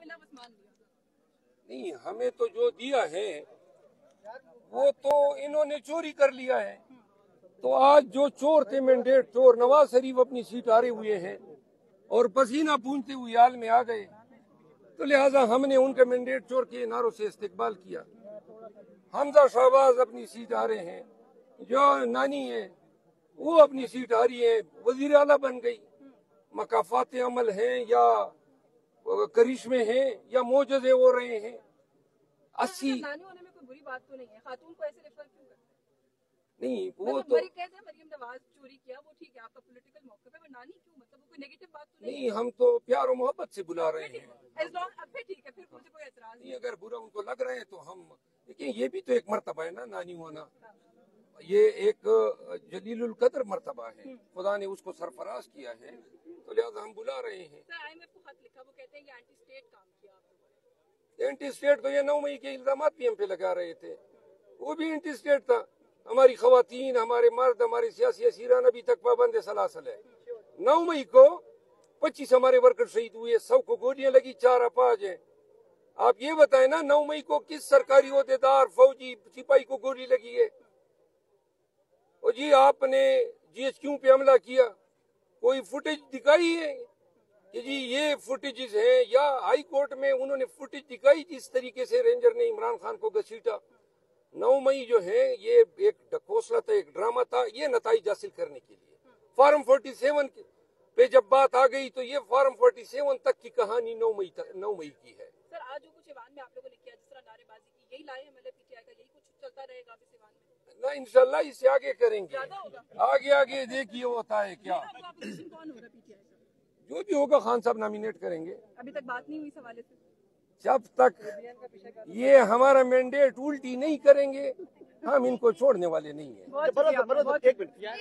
मिला बस मान लिया? नहीं, हमें तो जो दिया है वो तो इन्होंने चोरी कर लिया है। तो आज जो चोर थे मैंडेट चोर, नवाज शरीफ अपनी सीट हारे हुए हैं और पसीना पूंछते हुए हाल में आ गए, तो लिहाजा हमने उनके मैंडेट चोर के नारों से इस्तेकबाल किया। हमजा शहबाज अपनी सीट हारे हैं, जो नानी है वो अपनी सीट हारी है, वजीर आला बन गई। मकाफात अमल हैं या करिश्मे हैं या मोजज़े हो रहे हैं। 80 नानी होने में कोई बुरी बात तो नहीं है, खातून को ऐसे रेफर क्यों करते हैं? नहीं, वो मतलब तो कहते हैं मरियम नवाज चोरी किया, वो ठीक है आपका पॉलिटिकल मौक़िफ़ है, पर नानी क्यों, मतलब वो कोई नेगेटिव बात तो नहीं? नहीं, हम तो प्यार और मोहब्बत से बुला रहे हैं। एज लॉन्ग अब फिर ठीक है, फिर मुझे कोई एतराज नहीं, अगर बुरा उनको लग रहे हैं तो हम देखिए, ये भी तो एक मर्तबा है ना, नानी होना। ये एक जलीलुल कदर मर्तबा है, खुदा ने उसको सरफराज किया है, तो लिहाजा हम बुला रहे हैं। सर IMF को खत लिखा, वो कहते हैं कि एंटी स्टेट काम किया आप लोगों ने। एंटी स्टेट तो ये 9 मई के इल्जामात भी हम पे लगा रहे थे, वो भी एंटी स्टेट था। हमारी खवातीन, हमारे मर्द, हमारे सियासी असीरान अभी तक पाबंद सलासल है। 9 मई को 25 हमारे वर्कर शहीद हुए, 100 को गोलियां लगी, 4 अपाज हैं। आप ये बताएं ना, 9 मई को किस सरकारी ओहदेदार, फौजी, सिपाही को गोली लगी है? और जी आपने GHQ पे हमला किया, कोई फुटेज दिखाई है कि जी ये फुटेजेस हैं? या हाई कोर्ट में उन्होंने फुटेज दिखाई जिस तरीके से रेंजर ने इमरान खान को घसीटा? 9 मई जो है ये एक ढकोसला था, एक ड्रामा था, ये नताइज हासिल करने के लिए। फॉर्म 47 पे जब बात आ गई तो ये फॉर्म 47 तक की कहानी 9 मई की है। सर आज जो कुछ ईवान में आप लोगों ने किया, जिस तरह नारेबाजी की, यही लाए MLA PTI का, यही कुछ चलता रहेगा इस ईवान में? ना, इंशाल्लाह इससे आगे करेंगे, ज्यादा होगा आगे देखिए होता है क्या। अपोजिशन कौन हो रहा है PTI का? जो भी होगा खान साहब नॉमिनेट करेंगे। अभी तक बात नहीं हुई इस हवाले से? जब तक ये हमारा मैंडेट उल्टी नहीं करेंगे हम इनको छोड़ने वाले नहीं है। बहुत शुक्रिया।